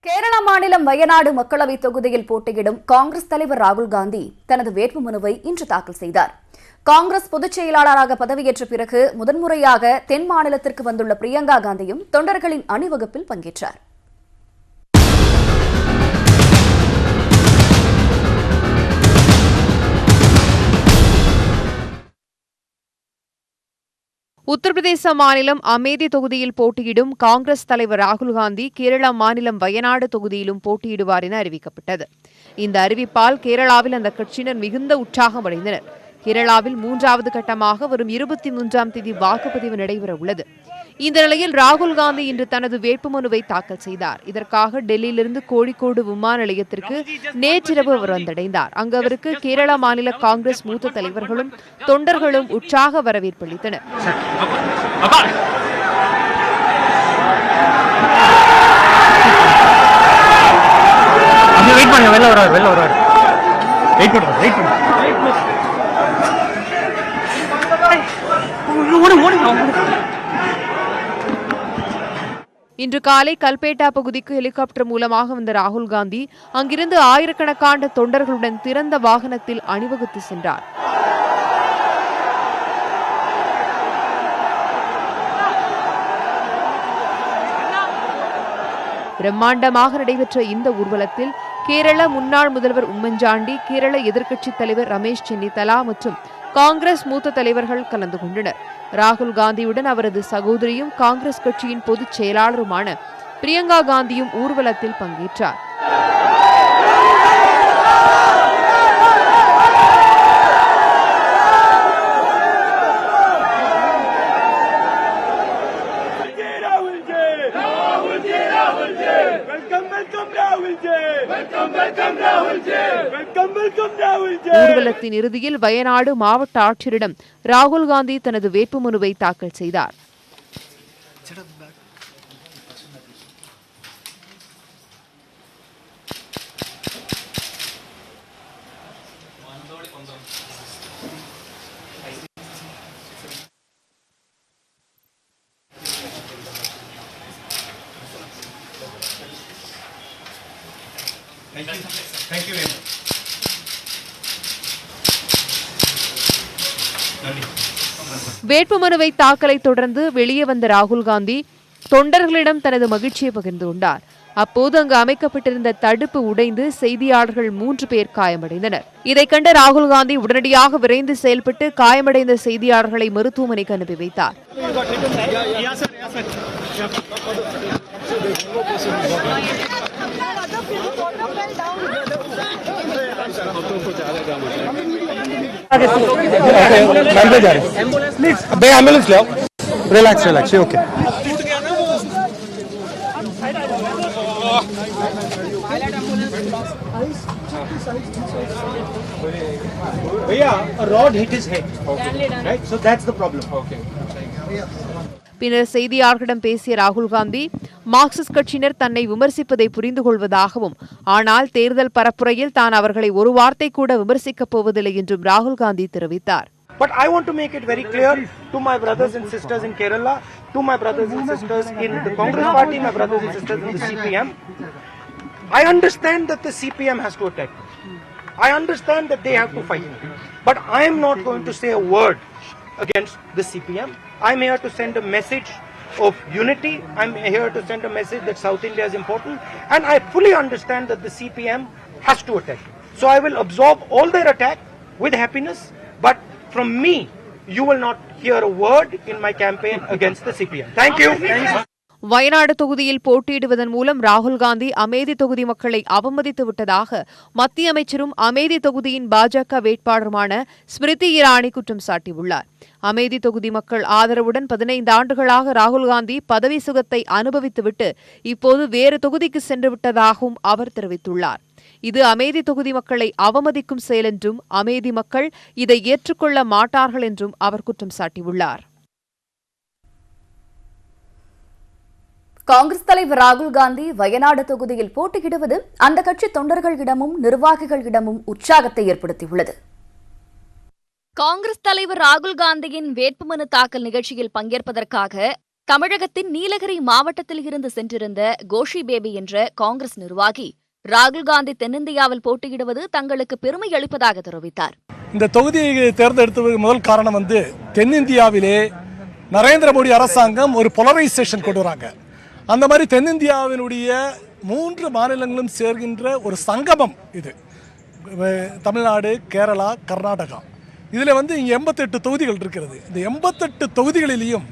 கேரள மாநிலம் வயநாடு மக்களவை தொகுதியில் போட்டியிடும் காங்கிரஸ் தலைவர் ராகுல் காந்தி தனது வேட்புமனுவை இன்று தாக்கல் செய்தார். காங்கிரஸ் பொதுச் செயலாளராக பதவியேற்ற பிறகு முதன்முறையாக தென் மாநிலத்திற்கு வந்துள்ள பிரியங்கா காந்தியும் தொண்டர்களின் அணிவகுப்பில் பங்கேற்றார். உத்தரப்பிரதேச மாநிலம் அமேதி தொகுதியில் போட்டியிடும் காங்கிரஸ் தலைவர் ராகுல் காந்தி கேரள மாநிலம் வயநாடு தொகுதியிலும் போட்டியிடுவார் என அறிவிக்கப்பட்டது. இந்த அறிவிப்பால் கேரளாவில் அந்த கட்சியினர் மிகுந்த உற்சாகம் அடைந்தனர். கேரளாவில் 3வது கட்டமாக வரும் 23ஆம் தேதி வாக்குப்பதிவு நடைபெற உள்ளது. இந்த நிலையில் ராகுல் காந்தி இன்று தனது வேட்புமனுவை தாக்கல் செய்தார். இதற்காக டெல்லியிலிருந்து கோழிக்கோடு விமான நிலையத்திற்கு நேற்றிரவு அவர் வந்தடைந்தார். அங்கு அவருக்கு கேரள மாநில காங்கிரஸ் மூத்த தலைவர்களும் தொண்டர்களும் உற்சாக வரவேற்பளித்தனர். இன்று காலை கல்பேட்டா பகுதிக்கு ஹெலிகாப்டர் மூலமாக வந்த ராகுல் காந்தி அங்கிருந்து ஆயிரக்கணக்கான தொண்டர்களுடன் திறந்த வாகனத்தில் அணிவகுத்து சென்றார். பிரம்மாண்டமாக நடைபெற்ற இந்த ஊர்வலத்தில் கேரள முன்னாள் முதல்வர் உம்மன்சாண்டி, கேரள எதிர்க்கட்சித் தலைவர் ரமேஷ் சென்னிதலா மற்றும் காங்கிரஸ் மூத்த தலைவர்கள் கலந்து கொண்டனர். ராகுல் காந்தியுடன் அவரது சகோதரியும் காங்கிரஸ் கட்சியின் பொதுச் செயலாளருமான பிரியங்கா காந்தியும் ஊர்வலத்தில் பங்கேற்றார். ஊர்வலத்தின் இறுதியில் வயநாடு மாவட்ட ஆட்சியரிடம் ராகுல் காந்தி தனது வேட்புமனுவை தாக்கல் செய்தார். Thank you very much. வேட்புமனுவை தாக்கலை தொடர்ந்து வெளியே வந்த ராகுல் காந்தி தொண்டர்களிடம் தனது மகிழ்ச்சியை பகிர்ந்து கொண்டார். அப்போது அங்கு அமைக்கப்பட்டிருந்த தடுப்பு உடைந்து செய்தியாளர்கள் 3 பேர் காயமடைந்தனர். இதை கண்ட ராகுல் காந்தி உடனடியாக விரைந்து செயல்பட்டு காயமடைந்த செய்தியாளர்களை மருத்துவமனைக்கு அனுப்பி வைத்தார். एम्बुलेंस ले आओ. Relax relax okay. भैया a rod hit his head. Right, so that's the problem. Okay. பின்னர் செய்தியாளர்களிடம் பேசிய ராகுல் காந்தி மார்க்சிஸ்ட் கட்சியினர் தன்னை விமர்சிப்பதை புரிந்து கொள்வதாகவும், ஆனால் தேர்தல் பரப்புரையில் தான் அவர்களை ஒரு வார்த்தை கூட விமர்சிக்கப் போவதில்லை என்றும் ராகுல் காந்தி தெரிவித்தார். But I want to make it very clear to my brothers and sisters in Kerala, to my brothers and sisters in the Congress party, my brothers and sisters in the CPM. I understand that the CPM has to attack. I understand that they have to fight. But I am not going to say a word against the CPM. I'm here to send a message of unity. I'm here to send a message that South India is important. And I fully understand that the CPM has to attack. So I will absorb all their attack with happiness. But from me, you will not hear a word in my campaign against the CPM. Thank you. Wayanad தொகுதியில் போட்டியிடுவதன் மூலம் ராகுல் காந்தி அமேதி தொகுதி மக்களை அவமதித்து விட்டதாக மத்திய அமைச்சரும் அமேதி தொகுதியின் பாஜக வேட்பாளருமான ஸ்மிருதி இரானி குற்றம் சாட்டியுள்ளார். அமேதி தொகுதி மக்கள் ஆதரவுடன் 15 ஆண்டுகளாக ராகுல் காந்தி பதவி சுகத்தை அனுபவித்துவிட்டு இப்போது வேறு தொகுதிக்கு சென்று விட்டதாகவும் அவர் தெரிவித்துள்ளார். இது அமேதி தொகுதி மக்களை அவமதிக்கும் செயல் என்றும் அமேதி மக்கள் இதை ஏற்றுக்கொள்ள மாட்டார்கள் என்றும் அவர் குற்றம் சாட்டியுள்ளார். காங்கிரஸ் தலைவர் ராகுல் காந்தி வயநாடு தொகுதியில் போட்டியிடுவது அந்த கட்சி தொண்டர்களிடமும் நிர்வாகிகளிடமும் உற்சாகத்தை ஏற்படுத்தியுள்ளது. காங்கிரஸ் தலைவர் ராகுல் காந்தியின் வேட்புமனு தாக்கல் நிகழ்ச்சியில் பங்கேற்பதற்காக தமிழகத்தின் நீலகிரி மாவட்டத்தில் இருந்து சென்றிருந்த கோஷி பேபி என்ற காங்கிரஸ் நிர்வாகி ராகுல் காந்தி தென்னிந்தியாவில் போட்டியிடுவது தங்களுக்கு பெருமை அளிப்பதாக தெரிவித்தார். இந்த தொகுதியை தேர்ந்தெடுத்தது முதல் காரணம் தென்னிந்தியாவிலே நரேந்திர மோடி அரசாங்கம் ஒரு போலரைசேஷன் கொண்டு வராங்க. அந்த மாதிரி தென்னிந்தியாவினுடைய 3 மாநிலங்களும் சேர்கின்ற ஒரு சங்கமம் இது. தமிழ்நாடு, கேரளா, கர்நாடகா. இதில் இங்கே 88 தொகுதிகள் இருக்கிறது. இந்த 88 தொகுதிகளிலேயும்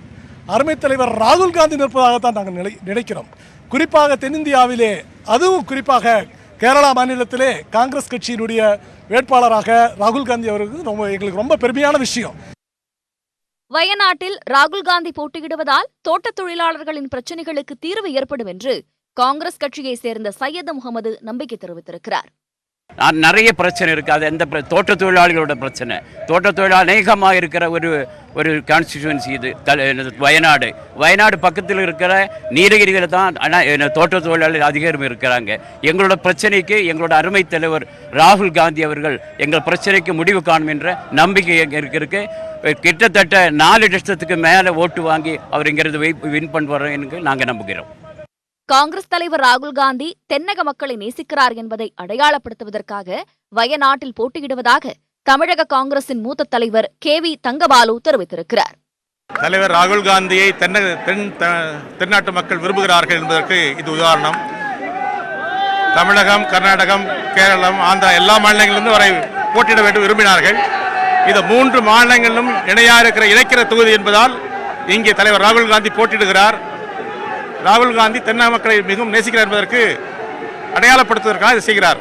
அருமை தலைவர் ராகுல் காந்தி நிற்பதாகத்தான் நாங்கள் நினைக்கிறோம். குறிப்பாக தென்னிந்தியாவிலே, அதுவும் குறிப்பாக கேரளா மாநிலத்திலே காங்கிரஸ் கட்சியினுடைய வேட்பாளராக ராகுல் காந்தி அவருக்கு எங்களுக்கு ரொம்ப பெருமையான விஷயம். வயநாட்டில் ராகுல் காந்தி போட்டியிடுவதால் தோட்டத் தொழிலாளர்களின் பிரச்சினைகளுக்கு தீர்வு ஏற்படும் என்று காங்கிரஸ் கட்சியை சேர்ந்த சையது முகமது நம்பிக்கை தெரிவித்திருக்கிறார். நிறைய பிரச்சனை இருக்குது. அது எந்த தோட்ட தொழிலாளிகளோட பிரச்சனை. தோட்ட தொழிலாளி அநேகமாக இருக்கிற ஒரு கான்ஸ்டிடியூன்சி இது வயநாடு பக்கத்தில் இருக்கிற நீலகிரியில் தான் தோட்ட தொழிலாளி அதிகம் இருக்கிறாங்க. எங்களோட பிரச்சனைக்கு எங்களோட அருமை தலைவர் ராகுல் காந்தி அவர்கள் எங்கள் பிரச்சனைக்கு முடிவு காணும் என்ற நம்பிக்கை இருக்கு. கிட்டத்தட்ட 4 லட்சத்துக்கு மேலே ஓட்டு வாங்கி அவர் இங்கிருந்து வின் பண்ணுவார் என்று நாங்கள் நம்புகிறோம். காங்கிரஸ் தலைவர் ராகுல் காந்தி தென்னக மக்களை நேசிக்கிறார் என்பதை அடையாளப்படுத்துவதற்காக வயநாட்டில் போட்டியிடுவதாக தமிழக காங்கிரசின் மூத்த தலைவர் KV தங்கபாலு தெரிவித்திருக்கிறார். தலைவர் ராகுல் காந்தியை தென்னாட்டு மக்கள் விரும்புகிறார்கள் என்பதற்கு இது உதாரணம். தமிழகம், கர்நாடகம், கேரளம், ஆந்திரா எல்லா மாநிலங்களிலிருந்து வரை போட்டியிட வேண்டும் விரும்பினார்கள். இது 3 மாநிலங்களிலும் இணைக்கிற தொகுதி என்பதால் இங்கே தலைவர் ராகுல் காந்தி போட்டியிடுகிறார். ராகுல் காந்தி தென்னக மக்களை மிகவும் நேசிக்கிறார் என்பதற்கு அடையாளப்படுத்துவதற்காக இதை செய்கிறார்.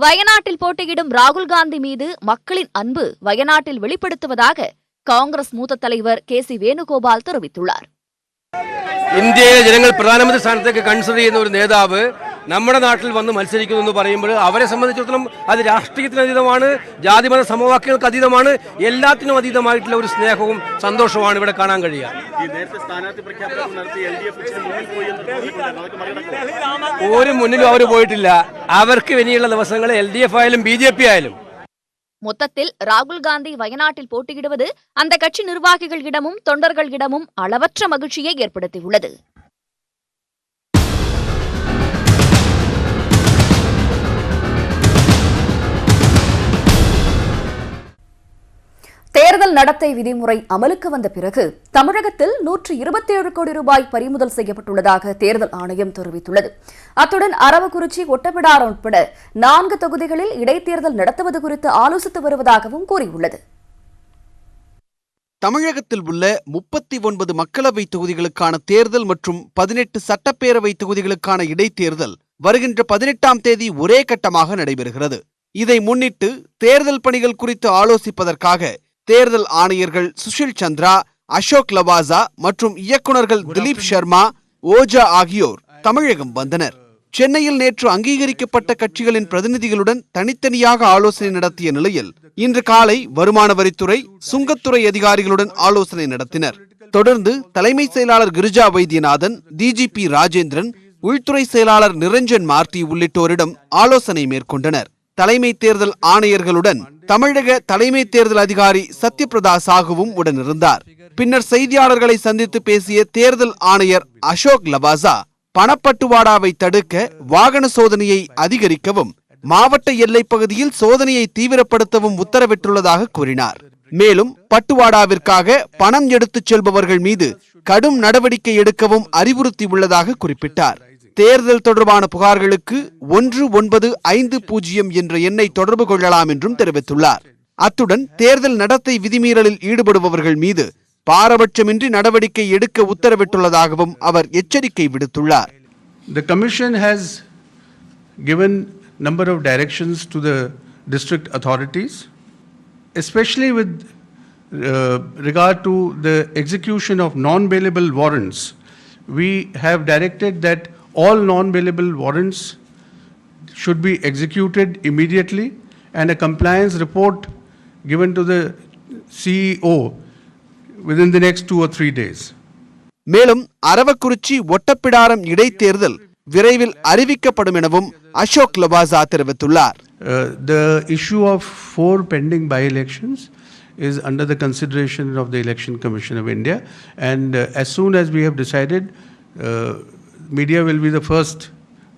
வயநாட்டில் போட்டியிடும் ராகுல் காந்தி மீது மக்களின் அன்பு வயநாட்டில் வெளிப்படுத்துவதாக காங்கிரஸ் மூத்த தலைவர் KC വേണുഗോപാൽ தெரிவித்துள்ளார். ഇന്ത്യയിലെ ജനങ്ങൾ പ്രധാനമന്ത്രി സ്ഥാനത്തേക്ക് കൺസിഡർ ചെയ്യുന്ന ഒരു നേതാവ് നമ്മുടെ നാട്ടിൽ വന്ന് മത്സരിക്കുന്നു എന്ന് പറയുമ്പോൾ അവരെ സംബന്ധിച്ചിടത്തോളം അത് രാഷ്ട്രീയത്തിന് അതീതമാണ്, ജാതിമത സമവാക്യങ്ങൾക്ക് അതീതമാണ്, എല്ലാത്തിനും അതീതമായിട്ടുള്ള ഒരു സ്നേഹവും സന്തോഷവുമാണ് ഇവിടെ കാണാൻ കഴിയുക. ഒരു മുന്നിലും അവർ പോയിട്ടില്ല. അവർക്ക് ഇനിയുള്ള ദിവസങ്ങൾ LDF ആയാലും BJP ആയാലും. மொத்தத்தில் ராகுல் காந்தி வயநாட்டில் போட்டியிடுவது அந்த கட்சி நிர்வாகிகளிடமும் தொண்டர்களிடமும் அளவற்ற மகிழ்ச்சியை ஏற்படுத்தியுள்ளது. தேர்தல் நடத்தை விதிமுறை அமலுக்கு வந்த பிறகு தமிழகத்தில் 127 கோடி ரூபாய் பறிமுதல் செய்யப்பட்டுள்ளதாக தேர்தல் ஆணையம் தெரிவித்துள்ளது. அத்துடன் அரவக்குறிச்சி, ஒட்டப்பிடாரம் உட்பட 4 தொகுதிகளில் இடைத்தேர்தல் நடத்துவது குறித்து ஆலோசித்து வருவதாகவும் கூறியுள்ளது. தமிழகத்தில் உள்ள 39 மக்களவை தொகுதிகளுக்கான தேர்தல் மற்றும் 18 சட்டப்பேரவை தொகுதிகளுக்கான இடைத்தேர்தல் வருகின்ற 18ஆம் தேதி ஒரே கட்டமாக நடைபெறுகிறது. இதை முன்னிட்டு தேர்தல் பணிகள் குறித்து ஆலோசிப்பதற்காக தேர்தல் ஆணையர்கள் சுஷில் சந்திரா, அசோக் லவாசா மற்றும் இயக்குநர்கள் திலீப் சர்மா, ஓஜா ஆகியோர் தமிழகம் வந்தனர். சென்னையில் நேற்று அங்கீகரிக்கப்பட்ட கட்சிகளின் பிரதிநிதிகளுடன் தனித்தனியாக ஆலோசனை நடத்திய நிலையில் இன்று காலை வருமான வரித்துறை, சுங்கத்துறை அதிகாரிகளுடன் ஆலோசனை நடத்தினர். தொடர்ந்து தலைமை செயலாளர் கிரிஜா வைத்தியநாதன், DGP ராஜேந்திரன், உள்துறை செயலாளர் நிரஞ்சன் மார்த்தி உள்ளிட்டோரிடம் ஆலோசனை மேற்கொண்டனர். தலைமை தேர்தல் ஆணையர்களுடன் தமிழக தலைமை தேர்தல் அதிகாரி சத்யபிரதா சாகுவும் உடனிருந்தார். பின்னர் செய்தியாளர்களை சந்தித்து பேசிய தேர்தல் ஆணையர் அசோக் லவாசா, பணப்பட்டுவாடாவை தடுக்க வாகன சோதனையை அதிகரிக்கவும் மாவட்ட எல்லைப் பகுதியில் சோதனையை தீவிரப்படுத்தவும் உத்தரவிட்டுள்ளதாக கூறினார். மேலும் பட்டுவாடாவிற்காக பணம் எடுத்துச் செல்பவர்கள் மீது கடும் நடவடிக்கை எடுக்கவும் அறிவுறுத்தியுள்ளதாக குறிப்பிட்டார். தேர்தல் தொடர்பான புகார்களுக்கு 1950 என்ற எண்ணை தொடர்பு கொள்ளலாம் என்றும் தெரிவித்துள்ளார். அத்துடன் தேர்தல் நடத்தை விதிமீறலில் ஈடுபடுபவர்கள் மீது பாரபட்சமின்றி நடவடிக்கை எடுக்க உத்தரவிட்டுள்ளதாகவும் அவர் எச்சரிக்கை விடுத்துள்ளார். The commission has given number of directions to the district authorities, especially with regard to the execution of non-bailable warrants. We have directed that all non-bailable warrants should be executed immediately and a compliance report given to the CEO within the next 2 or 3 days. மேலும் அரவக்குறிச்சி, ஒட்டப்பிடாரம் இடைத்தேர்தல் விரைவில் அறிவிக்கப்படும் எனவும் அசோக் லவாசா தெரிவித்துள்ளார். The issue of 4 pending by-elections is under the consideration of the Election Commission of India, and as soon as we have decided, media will be the first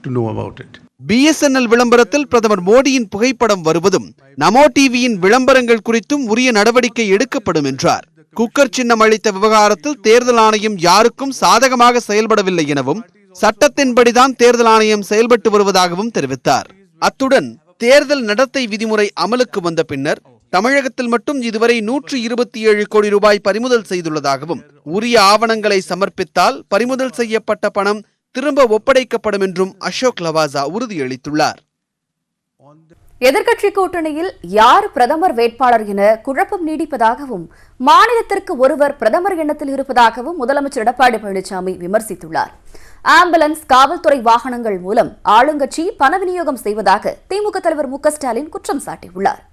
to know about it. BSNL விளம்பரத்தில் பிரதமர் மோடியின் புகைப்படம் வருவதும் நமோ டிவியின் விளம்பரங்கள் குறித்தும் உரிய நடவடிக்கை எடுக்கப்படும் என்றார். குக்கர் சின்னம் அளித்த விவகாரத்தில் தேர்தல் ஆணையம் யாருக்கும் சாதகமாக செயல்படவில்லை எனவும் சட்டத்தின்படிதான் தேர்தல் ஆணையம் செயல்பட்டு வருவதாகவும் தெரிவித்தார். அத்துடன் தேர்தல் நடத்தை விதிமுறை அமலுக்கு வந்த பின்னர் தமிழகத்தில் மட்டும் இதுவரை 127 கோடி ரூபாய் பறிமுதல் செய்துள்ளதாகவும் உரிய ஆவணங்களை சமர்ப்பித்தால் பறிமுதல் செய்யப்பட்ட பணம் திரும்ப ஒப்படைக்கப்படும் என்றும் அசோக் லவாசா உறுதியளித்துள்ளார். எதிர்க்கட்சி கூட்டணியில் யார் பிரதமர் வேட்பாளர் என குழப்பம் நீடிப்பதாகவும் மாநிலத்திற்கு ஒருவர் பிரதமர் எண்ணத்தில் இருப்பதாகவும் முதலமைச்சர் எடப்பாடி பழனிசாமி விமர்சித்துள்ளார். ஆம்புலன்ஸ் காவல்துறை வாகனங்கள் மூலம் ஆளுங்கட்சி பண விநியோகம் செய்வதாக திமுக தலைவர் மு க ஸ்டாலின் குற்றம் சாட்டியுள்ளார்.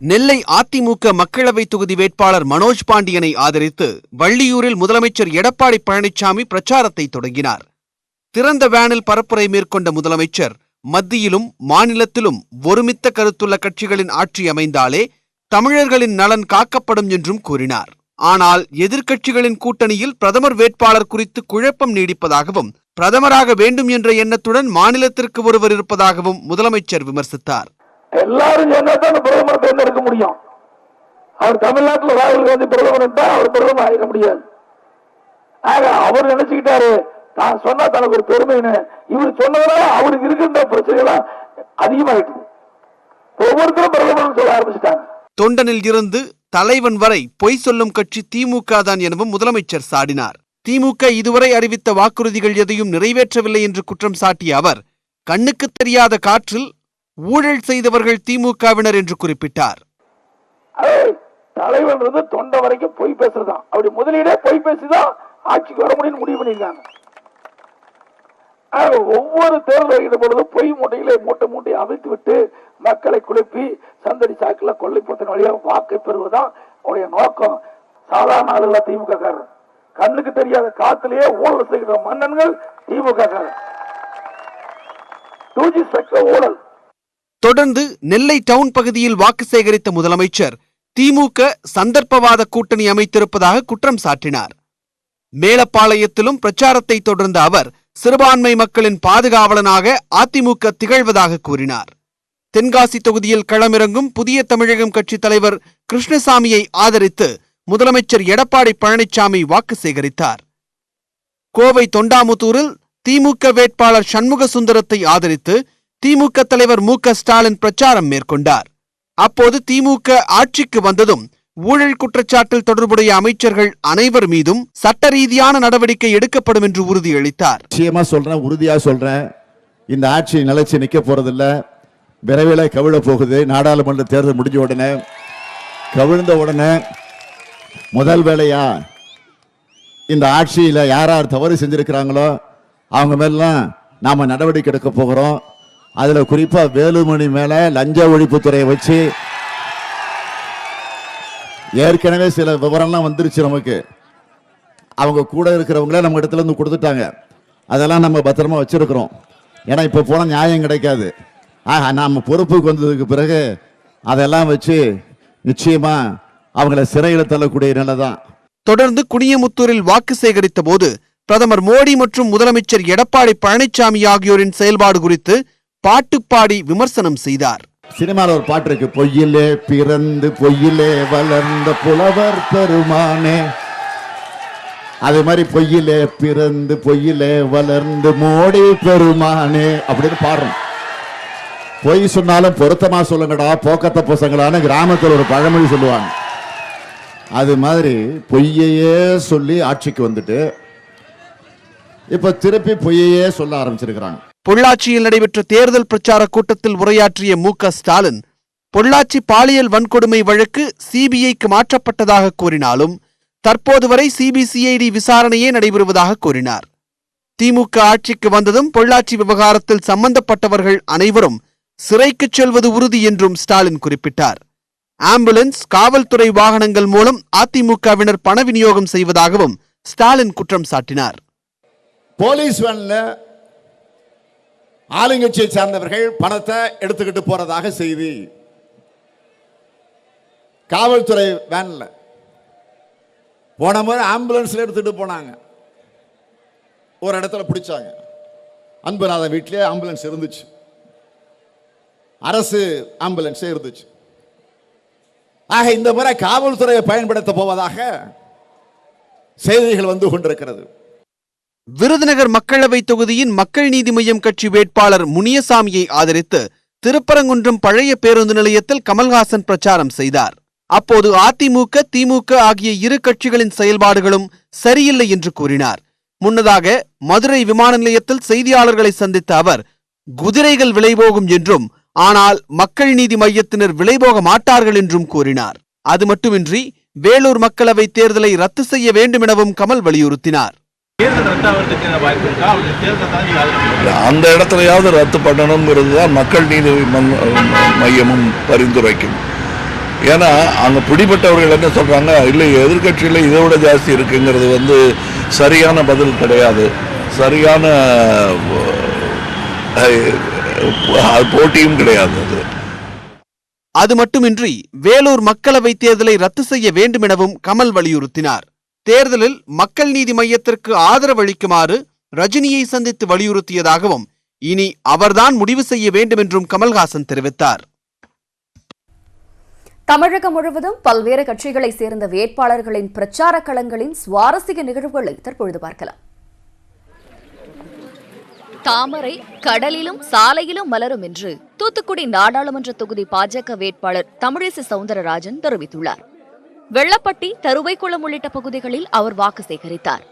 நெல்லை அதிமுக மக்களவை தொகுதி வேட்பாளர் மனோஜ் பாண்டியனை ஆதரித்து வள்ளியூரில் முதலமைச்சர் எடப்பாடி பழனிசாமி பிரச்சாரத்தை தொடங்கினார். திறந்த வேனில் பரப்புரை மேற்கொண்ட முதலமைச்சர் மத்தியிலும் மாநிலத்திலும் ஒருமித்த கருத்துள்ள கட்சிகளின் ஆட்சி அமைந்தாலே தமிழர்களின் நலன் காக்கப்படும் என்றும் கூறினார். ஆனால் எதிர்க்கட்சிகளின் கூட்டணியில் பிரதமர் வேட்பாளர் குறித்து குழப்பம் நீடிப்பதாகவும் பிரதமராக வேண்டும் என்ற எண்ணத்துடன் மாநிலத்திற்கு ஒருவர் இருப்பதாகவும் முதலமைச்சர் விமர்சித்தார். எல்லாரும் சேர்ந்தாதான் பிரதமர் தேர்ந்தெடுக்க முடியும். அவர் தமிழ்நாட்டில் ராகுல் காந்தி பிரதமர் அவர் பிரதமர் ஆகிட முடியாது. ஆக அவர் நினைச்சுக்கிட்டாரு தான் சொன்னா தனக்கு ஒரு பெருமைன்னு. இவர் சொன்னதுனால அவருக்கு இருக்கின்ற பிரச்சனைகள் அதிகமாயிட்டு ஒவ்வொருத்தரும் பிரதமர் சொல்ல ஆரம்பிச்சுட்டாங்க. தொண்டனில் இருந்து தலைவன் வரை பொய் சொல்லும் கட்சி திமுக தான் எனவும் முதலமைச்சர் சாடினார். திமுக இதுவரை அறிவித்த வாக்குறுதிகள் எதையும் நிறைவேற்றவில்லை என்று குற்றம் சாட்டிய அவர் கண்ணுக்கு தெரியாத காற்றில் ஊழல் செய்தவர்கள் திமுகவினர் என்று குறிப்பிட்டார். தலைவன் தொண்டை வரைக்கும் பொய் பேசுறதான். அப்படி முதலீடே பொய் பேசிதான் ஆட்சிக்கு வர முடியும் முடிவு பண்ணிருக்காங்க. ஒவ்வொரு தேர்தல் ஈடுபடுவதும் பொய் மூட்டைகளை மூட்டை அமைத்து விட்டு மக்களை குழப்பி சந்தடி சாக்கில கொள்ளைப்பத்தின் வழியாக வாக்கை பெறுவதுதான் அவருடைய நோக்கம். சாதாரண ஆளுகள திமுக காரர், கண்ணுக்கு தெரியாத காத்திலேயே ஊழல் செய்கிற மன்னன்கள் திமுக காரர். 2G ஸ்பெக்ட்ரம் ஊழல். தொடர்ந்து நெல்லை டவுன் பகுதியில் வாக்கு சேகரித்த முதலமைச்சர் திமுக சந்தர்ப்பவாத கூட்டணி அமைத்திருப்பதாக குற்றம் சாட்டினார். மேலப்பாளையத்திலும் பிரச்சாரத்தை தொடர்ந்த அவர் சிறுபான்மை மக்களின் பாதுகாவலனாக அதிமுக திகழ்வதாக கூறினார். தென்காசி தொகுதியில் களமிறங்கும் புதிய தமிழகம் கட்சி தலைவர் கிருஷ்ணசாமியை ஆதரித்து முதலமைச்சர் எடப்பாடி பழனிசாமி வாக்கு சேகரித்தார். கோவை தொண்டாமுத்தூரில் திமுக வேட்பாளர் சண்முக சுந்தரத்தை ஆதரித்து திமுக தலைவர் மு க ஸ்டாலின் பிரச்சாரம் மேற்கொண்டார். அப்போது திமுக ஆட்சிக்கு வந்ததும் ஊழல் குற்றச்சாட்டில் தொடர்புடைய அமைச்சர்கள் அனைவர் மீதும் சட்ட ரீதியான நடவடிக்கை எடுக்கப்படும் என்று உறுதியளித்தார். நிச்சயமா சொல்றேன், உறுதியா சொல்றேன், இந்த ஆட்சி நிலைச்சு நிக்க போறதில்ல. விரைவில் கவிழ போகுது. நாடாளுமன்ற தேர்தல் முடிஞ்ச உடனே கவிழ்ந்த உடனே முதல் வேலையா இந்த ஆட்சியில யார் யார் தவறு செஞ்சிருக்கிறாங்களோ அவங்க மேலாம் நாம நடவடிக்கை எடுக்க போகிறோம். அதுல குறிப்பா வேலுமணி மேல லஞ்ச ஒழிப்புத்துறையை வச்சு ஏற்கனவே சில விவரம்லாம் வந்துருச்சு நமக்கு. அவங்க கூட இருக்கிறவங்களே நம்ம இடத்துல இருந்து கொடுத்துட்டாங்க. அதெல்லாம் நம்ம பத்திரமா வச்சிருக்கிறோம். ஏன்னா இப்ப போன நியாயம் கிடைக்காது. நாம பொறுப்புக்கு வந்ததுக்கு பிறகு அதெல்லாம் வச்சு நிச்சயமா அவங்களை சிறையில் தள்ளக்கூடிய நிலைதான். தொடர்ந்து குனியமுத்தூரில் வாக்கு சேகரித்த போது பிரதமர் மோடி மற்றும் முதலமைச்சர் எடப்பாடி பழனிசாமி ஆகியோரின் செயல்பாடு குறித்து பாட்டு பாடி விமர்சனம் செய்தார். சினிமாவில் ஒரு பாட்டு இருக்கு, பொய்யிலே பிறந்து பொய்யிலே வளர்ந்த புலவர் பெருமானே. அதே மாதிரி பொய்யிலே பிறந்து பொய்யிலே வளர்ந்து மோடி பெருமானே அப்படின்னு பாடுறோம். பொய் சொன்னாலும் பொருத்தமா சொல்லுங்கடா போக்கத்த பசங்களான்னு கிராமத்தில் ஒரு பழமொழி சொல்லுவாங்க. அது மாதிரி பொய்யையே சொல்லி ஆட்சிக்கு வந்துட்டு இப்ப திருப்பி பொய்யையே சொல்ல ஆரம்பிச்சிருக்கிறாங்க. பொள்ளாச்சியில் நடைபெற்ற தேர்தல் பிரச்சார கூட்டத்தில் உரையாற்றிய மு க ஸ்டாலின் பொள்ளாச்சி பாலியல் வன்கொடுமை வழக்கு சிபிஐக்கு மாற்றப்பட்டதாக கூறினாலும் தற்போது வரை சிபிசிஐடி விசாரணையே நடைபெறுவதாக கூறினார். திமுக ஆட்சிக்கு வந்ததும் பொள்ளாச்சி விவகாரத்தில் சம்பந்தப்பட்டவர்கள் அனைவரும் சிறைக்கு செல்வது உறுதி என்றும் ஸ்டாலின் குறிப்பிட்டார். ஆம்புலன்ஸ் காவல்துறை வாகனங்கள் மூலம் அதிமுகவினர் பண விநியோகம் செய்வதாகவும் ஸ்டாலின் குற்றம் சாட்டினார். போலீஸ் வேன்ல ஆளுங்கட்சியை சார்ந்தவர்கள் பணத்தை எடுத்துக்கிட்டு போறதாக செய்தி. காவல்துறை வேன்ல போன முறை ஆம்புலன்ஸ்ல எடுத்துட்டு போனாங்க. ஒரு இடத்துல பிடிச்சாங்க. அன்புநாதன் வீட்டிலே ஆம்புலன்ஸ் இருந்துச்சு, அரசு ஆம்புலன்ஸே இருந்துச்சு. ஆக இந்த முறை காவல்துறையை பயன்படுத்த போவதாக செய்திகள் வந்து கொண்டிருக்கிறது. விருதுநகர் மக்களவை தொகுதியின் மக்கள் நீதி மய்யம் கட்சி வேட்பாளர் முனியசாமியை ஆதரித்து திருப்பரங்குன்றம் பழைய பேருந்து நிலையத்தில் கமல்ஹாசன் பிரச்சாரம் செய்தார். அப்போது அதிமுக, திமுக ஆகிய இரு கட்சிகளின் செயல்பாடுகளும் சரியில்லை என்று கூறினார். முன்னதாக மதுரை விமான நிலையத்தில் செய்தியாளர்களை சந்தித்த அவர் குதிரைகள் விலைபோகும் என்றும், ஆனால் மக்கள் நீதி மய்யத்தினர் விலைபோக மாட்டார்கள் என்றும் கூறினார். அது மட்டுமின்றி வேலூர் மக்களவை தேர்தலை ரத்து செய்ய வேண்டும் எனவும் கமல் வலியுறுத்தினார். அந்த இடத்துலயாவது ரத்து பண்ணணுங்கிறது தான் மக்கள் நீதி மையமும் பரிந்துரைக்கும். ஏன்னா அங்க பிடிபட்டவர்கள் என்ன சொல்றாங்க, இல்லை எதிர்கட்சியில் இதை விட ஜாஸ்தி இருக்குங்கிறது சரியான பதில் கிடையாது, சரியான போட்டியும் கிடையாது. அது மட்டுமின்றி வேலூர் மக்களவை தேர்தலை ரத்து செய்ய வேண்டும் எனவும் கமல் வலியுறுத்தினார். தேர்தலில் மக்கள் நீதி மய்யத்திற்கு ஆதரவு அளிக்குமாறு ரஜினியை சந்தித்து வலியுறுத்தியதாகவும், இனி அவர்தான் முடிவு செய்ய வேண்டும் என்றும் கமல்ஹாசன் தெரிவித்தார். தமிழகம் முழுவதும் பல்வேறு கட்சிகளைச் சேர்ந்த வேட்பாளர்களின் பிரச்சார களங்களின் சுவாரஸ்ய நிகழ்வுகளை தற்பொழுது பார்க்கலாம். தாமரை கடலிலும் சாலையிலும் மலரும் என்று தூத்துக்குடி நாடாளுமன்ற தொகுதி பாஜக வேட்பாளர் தமிழிசை சவுந்தரராஜன் தெரிவித்துள்ளார். வெள்ளப்பட்டி, தருவைக்குளம் உள்ளிட்ட பகுதிகளில் அவர் வாக்கு சேகரித்தார்.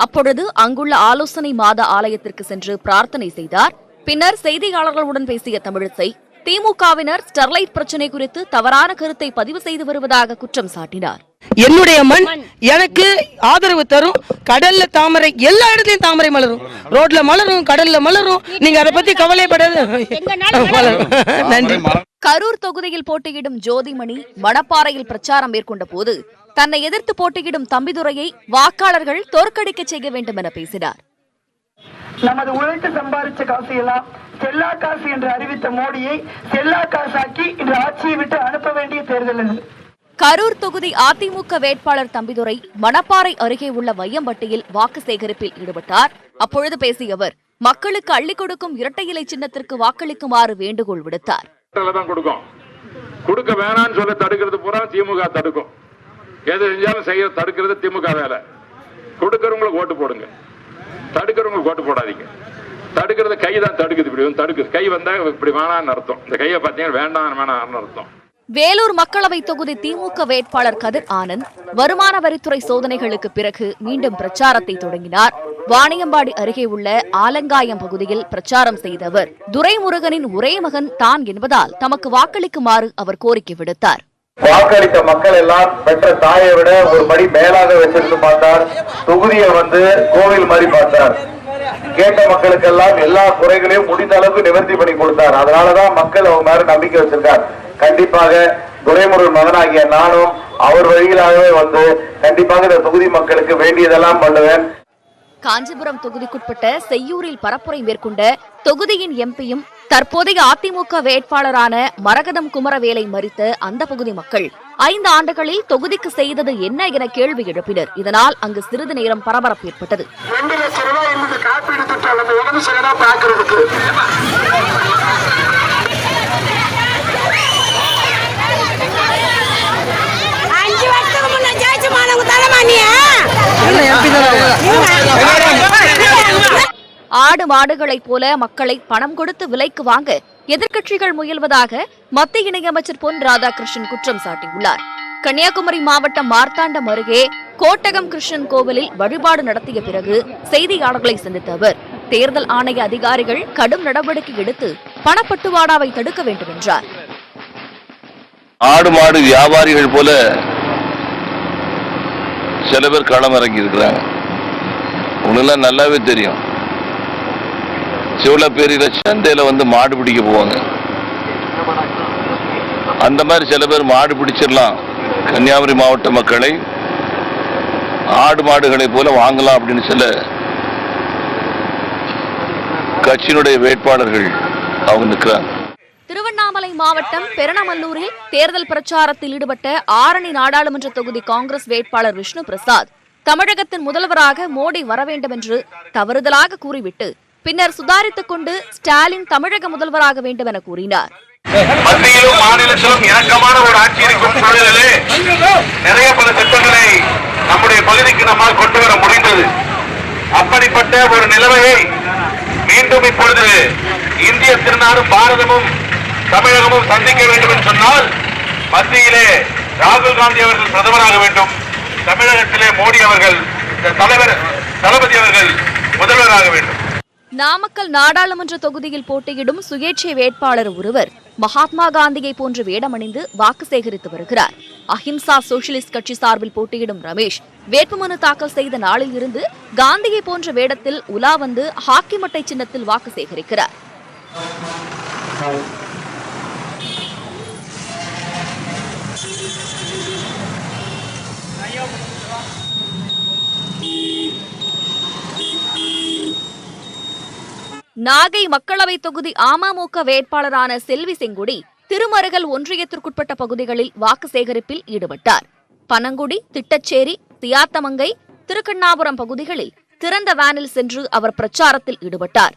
அப்பொழுது அங்குள்ள ஆலோசனை மாதா ஆலயத்திற்கு சென்று பிரார்த்தனை செய்தார். பின்னர் செய்தியாளர்களுடன் பேசிய தமிழிசை, திமுகவினர் ஸ்டெர்லைட் பிரச்சினை குறித்து தவறான கருத்தை பதிவு செய்து வருவதாக குற்றம் சாட்டினார். என்னுடைய மண் எனக்கு ஆதரவு தரும். கடல்ல தாமரை, எல்லா இடத்துலயும் தாமரை மலரும், ரோட்ல மலரும், கடல்ல மலரும். நீங்க அதை பத்தி கவலைப்படாது. நன்றி. கரூர் தொகுதியில் போட்டியிடும் ஜோதிமணி மணப்பாறையில் பிரச்சாரம் மேற்கொண்ட போது தன்னை எதிர்த்து போட்டியிடும் தம்பிதுரையை வாக்காளர்கள் தோற்கடிக்க செய்ய வேண்டும் என பேசினார். நமது உழைத்து சம்பாதிச்ச காசு எல்லாம் செல்லா காசு என்று அறிவித்த மோடியை செல்லா காசாக்கி இன்று ஆட்சியை விட்டு அனுப்ப வேண்டிய தேர்தல். கரூர் தொகுதி அதிமுக வேட்பாளர் தம்பிதுரை மணப்பாறை அருகே உள்ள வையம்பட்டியில் வாக்கு சேகரிப்பில் ஈடுபட்டார். அப்பொழுது பேசிய அவர் மக்களுக்கு அள்ளி கொடுக்கும் இரட்டை இலை சின்னத்திற்கு வாக்களிக்குமாறு வேண்டுகோள் விடுத்தார். கொடுக்க வேணாம்னு சொல்ல தடுக்கிறது பூரா திமுக தடுக்கும். எது செஞ்சாலும் செய்ய தடுக்கிறது திமுக வேலை. கொடுக்கிறவங்களுக்கு ஓட்டு போடுங்க, தடுக்கிறவங்களுக்கு ஓட்டு போடாதீங்க. தடுக்கிறது கை தான் தடுக்குது. இப்படி தடுக்குது, கை வந்தா இப்படி வேணான்னு அர்த்தம். இந்த கையை பார்த்தீங்கன்னா வேண்டாம் அர்த்தம். வேலூர் மக்களவை தொகுதி திமுக வேட்பாளர் கதிர் ஆனந்த் வருமான வரித்துறை சோதனைகளுக்கு பிறகு மீண்டும் பிரச்சாரத்தை தொடங்கினார். வாணியம்பாடி அருகே உள்ள ஆலங்காயம் பகுதியில் பிரச்சாரம் செய்த அவர் துரைமுருகனின் ஒரே மகன் தான் என்பதால் தமக்கு வாக்களிக்குமாறு அவர் கோரிக்கை விடுத்தார். வாக்களித்த மக்கள் எல்லாம் பெற்ற தாயை விட ஒரு படி மேலாக வச்சிருந்து பார்த்தார். தொகுதியை கோவில் மாதிரி பார்த்தார். கேட்ட மக்களுக்கெல்லாம் எல்லா குறைகளையும் முடிந்த அளவுக்கு நிவர்த்தி பண்ணி கொடுத்தார். அதனாலதான் மக்கள் அவங்க மேல நம்பிக்கை வச்சிருக்கார். கண்டிப்பாக துரைமுருகன் மகனாகிய நானும் அவர் வழியிலாகவே கண்டிப்பாக இந்த தொகுதி மக்களுக்கு வேண்டியதெல்லாம் பண்ணுவேன். காஞ்சிபுரம் தொகுதிக்குட்பட்ட செய்யூரில் பரப்புரை மேற்கொண்ட தொகுதியின் எம்பியும் தற்போதைய அதிமுக வேட்பாளரான மரகதம் குமரவேலை மறித்த அந்த பகுதி மக்கள் 5 ஆண்டுகளில் தொகுதிக்கு செய்தது என்ன என கேள்வி எழுப்பினர். இதனால் அங்கு சிறிது நேரம் பரபரப்பு ஏற்பட்டது. 2 லட்சம் ரூபாய் என்பது காப்பீடு திட்டம் அந்த உடம்பு சரியா பார்க்கறதுக்கு. ஆடு மாடுகளைப் போல மக்களை பணம் கொடுத்து விலைக்கு வாங்க எதிர்க்கட்சிகள் முயல்வதாக மத்திய இணையமைச்சர் பொன் ராதாகிருஷ்ணன் குற்றம் சாட்டியுள்ளார். கன்னியாகுமரி மாவட்டம் மார்த்தாண்டம் அருகே கோட்டகம் கிருஷ்ணன் கோவிலில் வழிபாடு நடத்திய பிறகு செய்தியாளர்களை சந்தித்த அவர் தேர்தல் ஆணைய அதிகாரிகள் கடும் நடவடிக்கை எடுத்து பணப்பட்டுவாடாவை தடுக்க வேண்டும் என்றார். ஆடு மாடு வியாபாரிகள் போல சில பேர் களம் இறங்கி இருக்கிறாங்க. உங்களெல்லாம் நல்லாவே தெரியும். சிவலப்பேரியில சந்தையில மாடு பிடிக்க போவாங்க. அந்த மாதிரி சில பேர் மாடு பிடிச்சிடலாம், கன்னியாகுமரி மாவட்ட மக்களை ஆடு மாடுகளை போல வாங்கலாம் அப்படின்னு சில கட்சியினுடைய வேட்பாளர்கள் அவங்க நிற்கிறாங்க. திருவண்ணாமலை மாவட்டம் பெரணமல்லூரில் தேர்தல் பிரச்சாரத்தில் ஈடுபட்ட ஆரணி நாடாளுமன்ற தொகுதி காங்கிரஸ் வேட்பாளர் விஷ்ணு பிரசாத் தமிழகத்தின் முதல்வராக மோடி வர வேண்டும் என்று தவறுதலாக கூறிவிட்டு பின்னர் சுதாரித்துக் கொண்டு ஸ்டாலின் தமிழக முதல்வராக வேண்டும் என கூறினார். மத்தியிலும் மாநிலத்திலும் இணக்கமான ஒரு ஆட்சி இருக்கும் சூழலிலே நிறைய பல திட்டங்களை நம்முடைய பகுதிக்கு நம்மால் கொண்டு வர முடிந்தது. அப்படிப்பட்ட ஒரு நிலைமையை மீண்டும் இப்பொழுது இந்திய திருநாடும் பாரதமும் தமிழகமும் சந்திக்க வேண்டும் என்று சொன்னால் மத்தியிலே ராகுல் காந்தி அவர்கள் பிரதமராக வேண்டும், தமிழகத்திலே மோடி அவர்கள் தளபதி அவர்கள் முதல்வராக வேண்டும். நாமக்கல் நாடாளுமன்ற தொகுதியில் போட்டியிடும் சுயேட்சை வேட்பாளர் ஒருவர் மகாத்மா காந்தியை போன்று வேடமணிந்து வாக்கு சேகரித்து வருகிறார். அஹிம்சா சோஷலிஸ்ட் கட்சி சார்பில் போட்டியிடும் ரமேஷ் வேட்புமனு தாக்கல் செய்த நாளில் இருந்து காந்தியை போன்ற வேடத்தில் உலா வந்து ஹாக்கி மட்டை சின்னத்தில் வாக்கு சேகரிக்கிறார். நாகை மக்களவை தொகுதி அமமுக வேட்பாளரான செல்வி செங்குடி திருமருகல் ஒன்றியத்திற்குட்பட்ட பகுதிகளில் வாக்கு சேகரிப்பில் ஈடுபட்டார். பனங்குடி, திட்டச்சேரி, தியாத்தமங்கை, திருக்கண்ணாபுரம் பகுதிகளில் திறந்த வேனில் சென்று அவர் பிரச்சாரத்தில் ஈடுபட்டார்.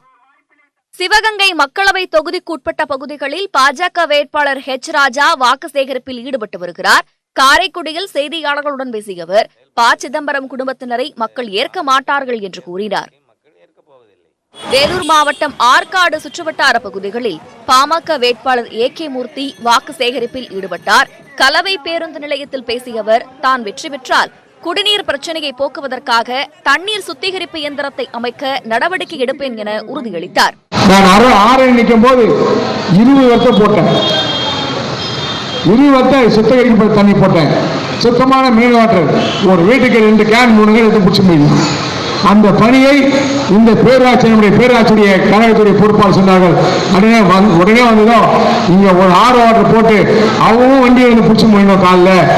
சிவகங்கை மக்களவை தொகுதிக்குட்பட்ட பகுதிகளில் பாஜக வேட்பாளர் ஹெச் ராஜா வாக்கு சேகரிப்பில் ஈடுபட்டு வருகிறார். காரைக்குடியில் செய்தியாளர்களுடன் பேசிய அவர் ப. சிதம்பரம் குடும்பத்தினரை மக்கள் ஏற்க மாட்டார்கள் என்று கூறினார். வேலூர் மாவட்டம் ஆற்காடு சுற்றுவட்டார பகுதிகளில் பாமக வேட்பாளர் ஏ.கே. மூர்த்தி வாக்கு சேகரிப்பில் ஈடுபட்டார். கலவை பேருந்து நிலையத்தில் பேசிய அவர் தான் வெற்றி பெற்றால் குடிநீர் பிரச்சினையை போக்குவதற்காக தண்ணீர் சுத்திகரிப்பு இயந்திரத்தை அமைக்க நடவடிக்கை எடுப்பேன் என உறுதியளித்தார். நான் ஆரணி நிற்கும் போது 20 வருஷம் போட்டேன், 20 வருஷம் சுத்திகரிப்பு தண்ணி போட்டேன். சுத்தமான மீன் வாட்டர் ஒரு வீட்டுக்கு 2 கேன் 3 கேன் எடுத்து பிடிச்சி முடியும். அந்த பணியை இந்த பேராட்சியுடைய கழகத்துடைய பொறுப்பாளர் சொன்னார்கள். உடனே வந்ததும் இங்க ஒரு ஆறு வாட்டர் போட்டு அவங்க வண்டியை வந்து பிடிச்சி முடியணும் காலில்.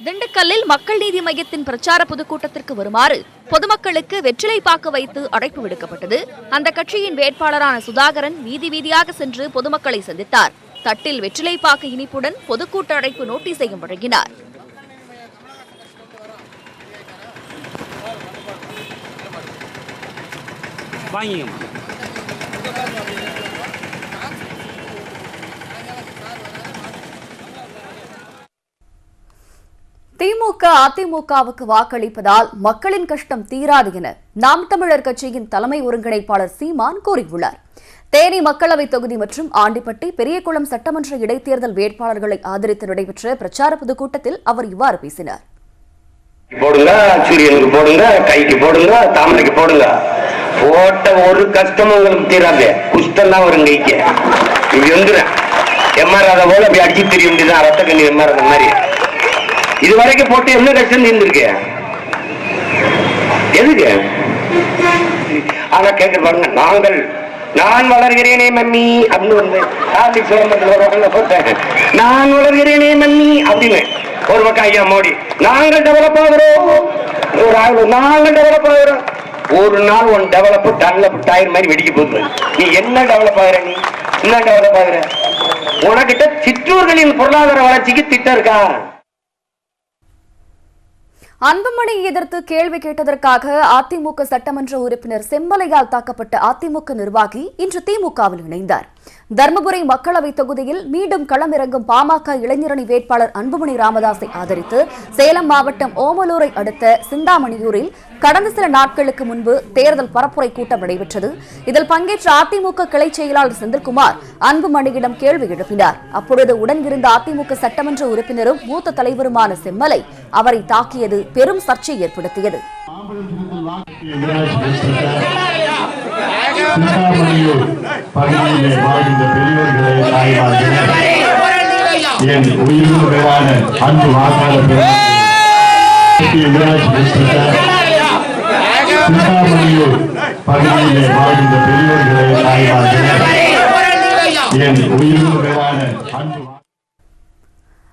திண்டுக்கல்லில் மக்கள் நீதி மையத்தின் பிரச்சார பொதுக்கூட்டத்திற்கு வருமாறு பொதுமக்களுக்கு வெற்றிலை பாக்கு வைத்து அழைப்பு விடுக்கப்பட்டது. அந்த கட்சியின் வேட்பாளரான சுதாகரன் வீதி வீதியாக சென்று பொதுமக்களை சந்தித்தார். தட்டில் வெற்றிலை பாக்கு இனிப்புடன் பொதுக்கூட்ட அழைப்பு நோட்டீஸையும் வழங்கினார். திமுக அதிமுகவுக்கு வாக்களிப்பதால் மக்களின் கஷ்டம் தீராது என நாம் தமிழர் கட்சியின் தலைமை ஒருங்கிணைப்பாளர் சீமான் கூறியுள்ளார். தேனி மக்களவை தொகுதி மற்றும் ஆண்டிப்பட்டி பெரியகுளம் சட்டமன்ற இடைத்தேர்தல் வேட்பாளர்களை ஆதரித்து நடைபெற்ற பிரச்சார பொதுக்கூட்டத்தில் அவர் இவ்வாறு பேசினார். போடுங்க, சூரியனுக்கு போடுங்க, கைக்கு போடுங்க, தாமரைக்கு போடுங்க. போட்ட ஒரு கஷ்டமும் உங்களுக்கு தீராது. குஷ்டம் தான் வரும் கைக்கு. இங்க வந்துடுறேன் எம்ஆர்ஆத போல அப்படி அடிச்சு தெரிய வேண்டியதான். ரத்த கண்ணி எம்ஆர்ஆத மாதிரி இது வரைக்கும் போட்டு என்ன கஷ்டம் தீர்ந்துருக்கு? எதுக்கு? ஆனா கேட்க பாருங்க, நான் வளர்கிறேனே மம்மி அப்படின்னு வந்து கார்த்திக் சுரம்பத்தில் போட்டேன். நான் வளர்கிறேனே மம்மி அப்படின்னு ஒரு பக்கம் ஐயா மோடி நாங்கள் டெவலப் ஆகிறோம், நாங்கள் டெவலப் ஆகிறோம். ஒரு நாள் ஒன் டெவலப் டயர் மாதிரி வெடிக்க போகுது. நீ என்ன டெவலப் ஆகிற? நீ என்ன டெவலப் ஆகிற? உனக்கிட்ட சிற்றூர்களின் பொருளாதார வளர்ச்சிக்கு திட்டம் இருக்கா? அன்புமணியை எதிர்த்து கேள்வி கேட்டதற்காக அதிமுக சட்டமன்ற உறுப்பினர் செம்மலையால் தாக்கப்பட்ட அதிமுக நிர்வாகி இன்று திமுகவில் இணைந்தார். தர்மபுரி மக்களவை தொகுதியில் மீண்டும் களமிறங்கும் பாமக இளைஞரணி வேட்பாளர் அன்புமணி ராமதாஸை ஆதரித்து சேலம் மாவட்டம் ஓமலூரை அடுத்த சிந்தாமணியூரில் கடந்த சில நாட்களுக்கு முன்பு தேர்தல் பரப்புரை கூட்டம் நடைபெற்றது. இதில் பங்கேற்ற அதிமுக கிளை செயலாளர் செந்தில்குமார் அன்புமணியிடம் கேள்வி எழுப்பினார். அப்பொழுது உடன் இருந்த அதிமுக சட்டமன்ற உறுப்பினரும் மூத்த தலைவருமான செம்மலை அவரை தாக்கியது பெரும் சர்ச்சை ஏற்படுத்தியது.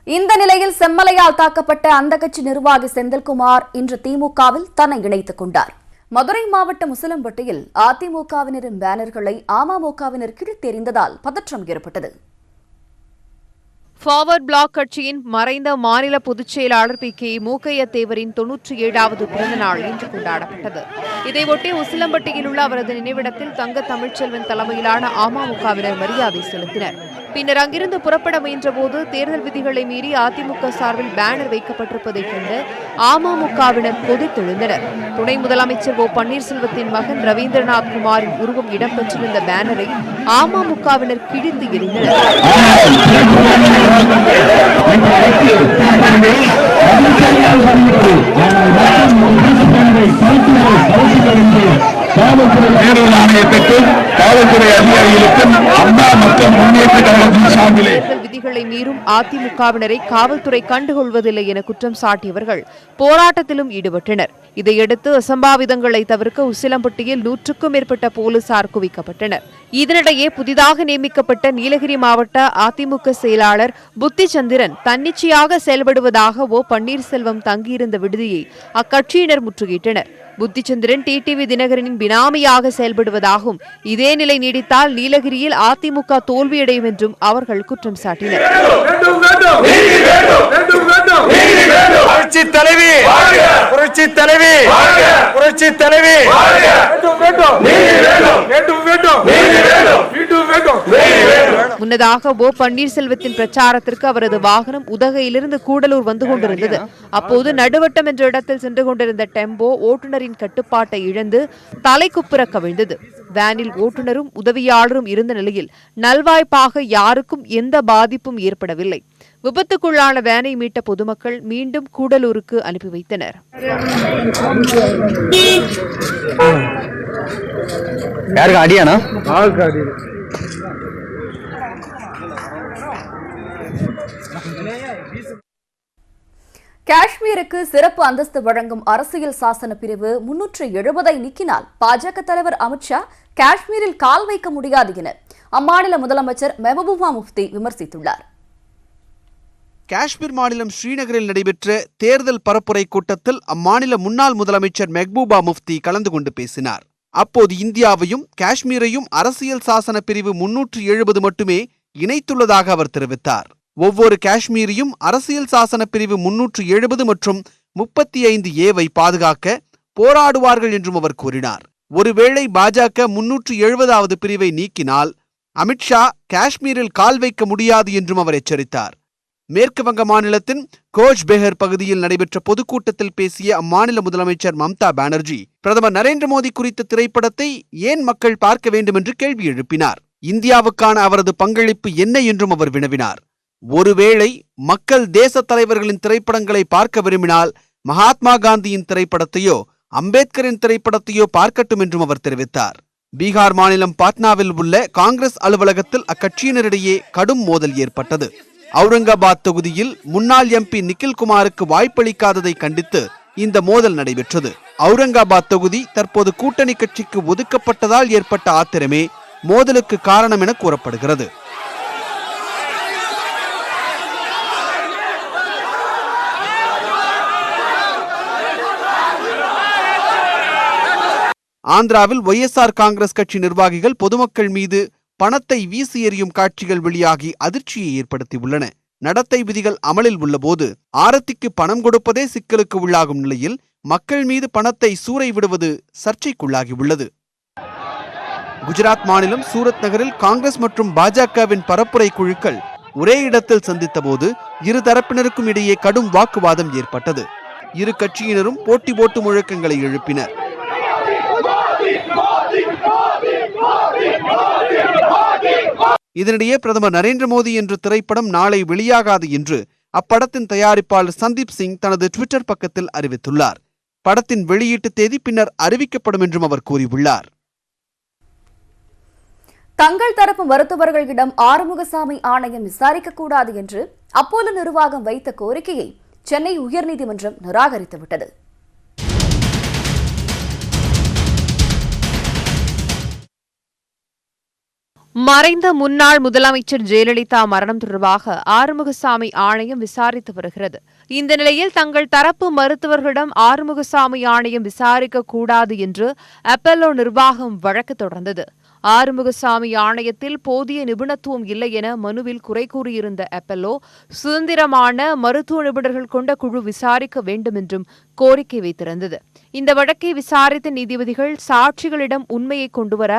இந்த நிலையில் செம்மலையால் தாக்கப்பட்ட அந்த கட்சி நிர்வாகி செந்தில்குமார் இன்று திமுகவில் தன்னை இணைத்துக் கொண்டார். மதுரை மாவட்டம் உசிலம்பட்டியில் அதிமுகவினரின் பேனர்களை அமமுகவினர் கிழித்தெறிந்ததால் பதற்றம் ஏற்பட்டது. ஃபார்வர்ட் பிளாக் கட்சியின் மறைந்த மாநில பொதுச் செயலாளர் பி.கே. மூக்கையா தேவரின் 97வது பிறந்த நாள் இன்று கொண்டாடப்பட்டது. இதையொட்டி உசிலம்பட்டியில் உள்ள அவரது நினைவிடத்தில் தங்க தமிழ்ச்செல்வன் தலைமையிலான அமமுகவினர் மரியாதை செலுத்தினர். பின்னர் அங்கிருந்து புறப்பட முயன்றபோது தேர்தல் விதிகளை மீறி அதிமுக சார்பில் பேனர் வைக்கப்பட்டிருப்பதைக் கண்டு அமமுகவினர் கொதித்தெழுந்தனர். துணை முதலமைச்சர் ஓ பன்னீர்செல்வத்தின் மகன் ரவீந்திரநாத் குமாரின் உருவம் இடம்பெற்றிருந்த பேனரை அமமுகவினர் கிழித்து எறிந்தனர். தேர்தல் ஆணையத்திற்கும் காவல்துறை அதிகாரிகளுக்கும் அண்ணா மக்கள் முன்னேற்ற கழகத்தின் சார்பிலே தேர்தல் விதிகளை மீறும் அதிமுகவினரை காவல்துறை கண்டுகொள்வதில்லை என குற்றம் சாட்டியவர்கள் போராட்டத்திலும் ஈடுபட்டனர். இதையடுத்து அசம்பாவிதங்களை தவிர்க்க உசிலம்பட்டியில் 100க்கும் மேற்பட்ட போலீசார் குவிக்கப்பட்டனர். இதனிடையே புதிதாக நியமிக்கப்பட்ட நீலகிரி மாவட்ட அதிமுக செயலாளர் புத்திச்சந்திரன் தன்னிச்சையாக செயல்படுவதாக ஓ பன்னீர்செல்வம் தங்கியிருந்த விடுதியை அக்கட்சியினர் முற்றுகையிட்டனர். புத்திச்சந்திரன் டிடிவி தினகரனின் பினாமியாக செயல்படுவதாகவும் இதே நிலை நீடித்தால் நீலகிரியில் அதிமுக தோல்வியடையும் என்றும் அவர்கள் குற்றம் சாட்டினர். முன்னதாக ஓ பன்னீர்செல்வத்தின் பிரச்சாரத்திற்கு அவரது வாகனம் உதகையிலிருந்து கூடலூர் வந்து கொண்டிருந்தது. அப்போது நடுவட்டம் என்ற இடத்தில் சென்று கொண்டிருந்த டெம்போ ஓட்டுநரின் கட்டுப்பாட்டை இழந்து தலைக்குப்புற கவிழ்ந்தது. வேனில் ஓட்டுநரும் உதவியாளரும் இருந்த நிலையில் நல்வாய்ப்பாக யாருக்கும் எந்த பாதிப்பும் ஏற்படவில்லை. விபத்துக்குள்ளான வேனை மீட்ட பொதுமக்கள் மீண்டும் கூடலூருக்கு அனுப்பி வைத்தனர். காஷ்மீருக்கு சிறப்பு அந்தஸ்து வழங்கும் அரசியல் சாசன பிரிவு 370 நீக்கினால் பாஜக தலைவர் அமித்ஷா காஷ்மீரில் கால் வைக்க முடியாது என அம்மாநில முதலமைச்சர் மெஹபூபா முஃப்தி விமர்சித்துள்ளார். காஷ்மீர் மாநிலம் ஸ்ரீநகரில் நடைபெற்ற தேர்தல் பரப்புரை கூட்டத்தில் அம்மாநில முன்னாள் முதலமைச்சர் மெஹபூபா முஃப்தி கலந்து கொண்டு பேசினார். அப்போது இந்தியாவையும் காஷ்மீரையும் அரசியல் சாசன பிரிவு 370 மட்டுமே இணைத்துள்ளதாக அவர் தெரிவித்தார். ஒவ்வொரு காஷ்மீரையும் அரசியல் சாசன பிரிவு 370 மற்றும் 35A பாதுகாக்க போராடுவார்கள் என்றும் அவர் கூறினார். ஒருவேளை பாஜக 370வது பிரிவை நீக்கினால் அமித்ஷா காஷ்மீரில் கால் வைக்க முடியாது என்றும் அவர் எச்சரித்தார். மேற்கு வங்க மாநிலத்தின் கோச் பெஹர் பகுதியில் நடைபெற்ற பொதுக்கூட்டத்தில் பேசிய அம்மாநில முதலமைச்சர் மம்தா பானர்ஜி பிரதமர் நரேந்திர மோடி குறித்த திரைப்படத்தை ஏன் மக்கள் பார்க்க வேண்டும் என்று கேள்வி எழுப்பினார். இந்தியாவுக்கான அவரது பங்களிப்பு என்ன என்றும் அவர் வினவினார். ஒருவேளை மக்கள் தேச தலைவர்களின் திரைப்படங்களை பார்க்க விரும்பினால் மகாத்மா காந்தியின் திரைப்படத்தையோ அம்பேத்கரின் திரைப்படத்தையோ பார்க்கட்டும் என்றும் அவர் தெரிவித்தார். பீகார் மாநிலம் பாட்னாவில் உள்ள காங்கிரஸ் அலுவலகத்தில் அக்கட்சியினரிடையே கடும் மோதல் ஏற்பட்டது. அவுரங்காபாத் தொகுதியில் முன்னாள் எம்பி நிகில்குமாருக்கு வாய்ப்பளிக்காததை கண்டித்து இந்த மோதல் நடைபெற்றது. அவுரங்காபாத் தொகுதி தற்போது கூட்டணி கட்சிக்கு ஒதுக்கப்பட்டதால் ஏற்பட்ட ஆத்திரமே மோதலுக்கு காரணம் என கூறப்படுகிறது. ஆந்திராவில் ஒய்எஸ்ஆர் காங்கிரஸ் கட்சி நிர்வாகிகள் பொதுமக்கள் மீது பணத்தை வீசி எறியும் காட்சிகள் வெளியாகி அதிர்ச்சியை ஏற்படுத்தியுள்ளன. நடத்தை விதிகள் அமலில் உள்ளபோது ஆரத்திக்கு பணம் கொடுப்பதே சிக்கலுக்கு உள்ளாகும் நிலையில் மக்கள் மீது பணத்தை சூறை விடுவது சர்ச்சைக்குள்ளாகியுள்ளது. குஜராத் மாநிலம் சூரத் நகரில் காங்கிரஸ் மற்றும் பாஜகவின் பரப்புரை குழுக்கள் ஒரே இடத்தில் சந்தித்தபோது இரு தரப்பினருக்கும் இடையே கடும் வாக்குவாதம் ஏற்பட்டது. இரு கட்சியினரும் போட்டி போட்டு முழக்கங்களை எழுப்பினர். இதனிடையே பிரதமர் நரேந்திர மோடி என்ற திரைப்படம் நாளை வெளியாகாது என்று அப்படத்தின் தயாரிப்பாளர் சந்தீப் சிங் தனது ட்விட்டர் பக்கத்தில் அறிவித்துள்ளார். படத்தின் வெளியீட்டு தேதி பின்னர் அறிவிக்கப்படும் என்றும் அவர் கூறியுள்ளார். தங்கள் தரப்பு மருத்துவர்களிடம் ஆறுமுகசாமி ஆணையம் விசாரிக்கக்கூடாது என்று அப்போலோ நிர்வாகம் வைத்த கோரிக்கையை சென்னை உயர்நீதிமன்றம் நிராகரித்துவிட்டது. மறைந்த முன்னாள் முதலமைச்சர் ஜெயலலிதா மரணம் தொடர்பாக ஆறுமுகசாமி ஆணையம் விசாரித்து வருகிறது. இந்த நிலையில் தங்கள் தரப்பு மருத்துவர்களிடம் ஆறுமுகசாமி ஆணையம் விசாரிக்க கூடாது என்று அப்போலோ நிர்வாகம் வழக்கு தொடர்ந்தது. ஆறுமுகசாமி ஆணையத்தில் போதிய நிபுணத்துவம் இல்லை என மனுவில் குறை கூறியிருந்த அப்பல்லோ சுதந்திரமான மருத்துவ நிபுணர்கள் கொண்ட குழு விசாரிக்க வேண்டும் என்றும் கோரிக்கை வைத்திருந்தது. இந்த வழக்கை விசாரித்த நீதிபதிகள் சாட்சிகளிடம் உண்மையை கொண்டுவர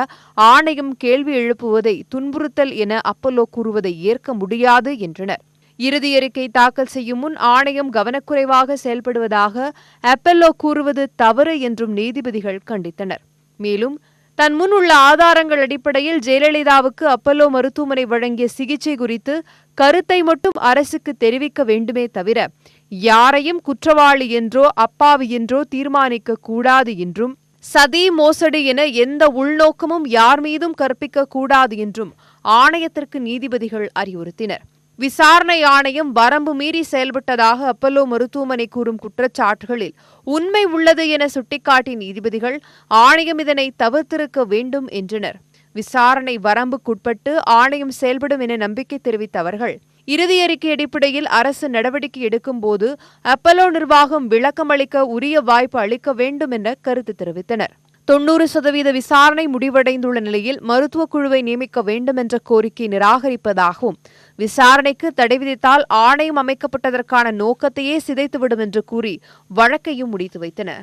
ஆணையம் கேள்வி எழுப்புவதை துன்புறுத்தல் என அப்பல்லோ கூறுவதை ஏற்க முடியாது என்றனர். இறுதி அறிக்கை தாக்கல் செய்யும் முன் ஆணையம் கவனக்குறைவாக செயல்படுவதாக அப்பல்லோ கூறுவது தவறு என்றும் நீதிபதிகள் கண்டித்தனர். மேலும் தன் முன் உள்ள ஆதாரங்கள் அடிப்படையில் ஜெயலலிதாவுக்கு அப்பல்லோ மருத்துவமனை வழங்கிய சிகிச்சை குறித்து கருத்தை மட்டும் அரசுக்கு தெரிவிக்க வேண்டுமே தவிர யாரையும் குற்றவாளி என்றோ அப்பாவி என்றோ தீர்மானிக்க கூடாது என்றும் சதி மோசடி என எந்த உள்நோக்கமும் யார் மீதும் கற்பிக்க கூடாது என்றும் ஆணையத்திற்கு நீதிபதிகள் அறிவுறுத்தினர். விசாரணை ஆணையம் வரம்பு மீறி செயல்பட்டதாக அப்பல்லோ மருத்துவமனை கூறும் குற்றச்சாட்டுகளில் உண்மை உள்ளது என சுட்டிக்காட்டிய நீதிபதிகள் ஆணையம் இதனை தவிர்த்திருக்க வேண்டும் என்றனர். விசாரணை வரம்புக்குட்பட்டு ஆணையம் செயல்படும் என நம்பிக்கை தெரிவித்த அவர்கள் இறுதி அறிக்கை அடிப்படையில் அரசு நடவடிக்கை எடுக்கும்போது அப்பல்லோ நிர்வாகம் விளக்கமளிக்க உரிய வாய்ப்பு அளிக்க வேண்டும் என கருத்து தெரிவித்தனர். 90% விசாரணை முடிவடைந்துள்ள நிலையில் மருத்துவக் குழுவை நியமிக்க வேண்டும் என்ற கோரிக்கை நிராகரிப்பதாகவும் விசாரணைக்கு தடை விதித்தால் ஆணையம் அமைக்கப்பட்டதற்கான நோக்கத்தையே சிதைத்துவிடும் என்று கூறி வழக்கையும் முடித்து வைத்தனர்.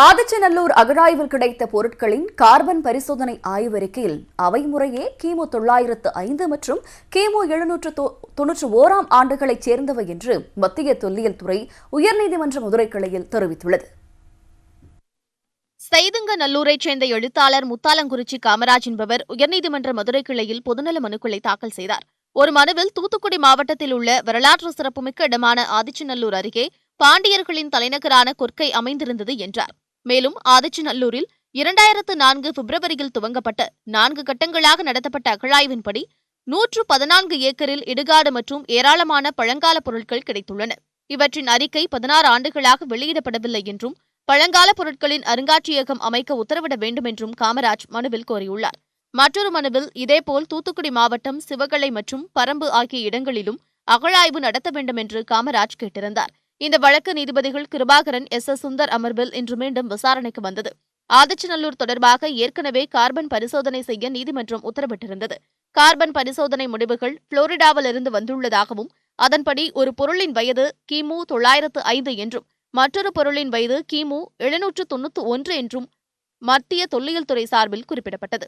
ஆதிச்சநல்லூர் அகழாய்வில் கிடைத்த பொருட்களின் கார்பன் பரிசோதனை ஆய்வறிக்கையில் அவை முறையே கிமு 905 மற்றும் கிமு 791 ஆண்டுகளைச் சேர்ந்தவை என்று மத்திய தொல்லியல் துறை உயர்நீதிமன்ற மதுரை கிளையில் தெரிவித்துள்ளது. செய்துங்கநல்லூரைச் சேர்ந்த எழுத்தாளர் முத்தாலங்குறிச்சி காமராஜ் என்பவர் உயர்நீதிமன்ற மதுரை கிளையில் பொதுநல மனுக்களை தாக்கல் செய்தார். ஒரு மனுவில் தூத்துக்குடி மாவட்டத்தில் உள்ள வரலாற்று சிறப்புமிக்க இடமான ஆதிச்சநல்லூர் அருகே பாண்டியர்களின் தலைநகரான கொற்கை அமைந்திருந்தது என்றார். மேலும் ஆதிச்சநல்லூரில் 2004 பிப்ரவரியில் துவங்கப்பட்ட 4 கட்டங்களாக நடத்தப்பட்ட அகழாய்வின்படி 114 ஏக்கரில் இடுகாடு மற்றும் ஏராளமான பழங்கால பொருட்கள் கிடைத்துள்ளன. இவற்றின் அறிக்கை 16 ஆண்டுகளாக வெளியிடப்படவில்லை என்றும் பழங்கால பொருட்களின் அருங்காட்சியகம் அமைக்க உத்தரவிட வேண்டும் என்றும் காமராஜ் மனுவில் கோரியுள்ளார். மற்றொரு மனுவில் இதேபோல் தூத்துக்குடி மாவட்டம் சிவகலை மற்றும் பரம்பு ஆகிய இடங்களிலும் அகழாய்வு நடத்த வேண்டும் என்று காமராஜ் கேட்டிருந்தார். இந்த வழக்கு நீதிபதிகள் கிருபாகரன் எஸ். சுந்தர் அமர்வில் இன்று மீண்டும் விசாரணைக்கு வந்தது. ஆதிச்சநல்லூர் தொடர்பாக ஏற்கனவே கார்பன் பரிசோதனை செய்ய நீதிமன்றம் உத்தரவிட்டிருந்தது. கார்பன் பரிசோதனை முடிவுகள் புளோரிடாவிலிருந்து வந்துள்ளதாகவும் அதன்படி ஒரு பொருளின் வயது கிமு 905 என்றும் மற்றொரு பொருளின் வயது கிமு 791 என்றும் மத்திய தொல்லியல் துறை சார்பில் குறிப்பிடப்பட்டது.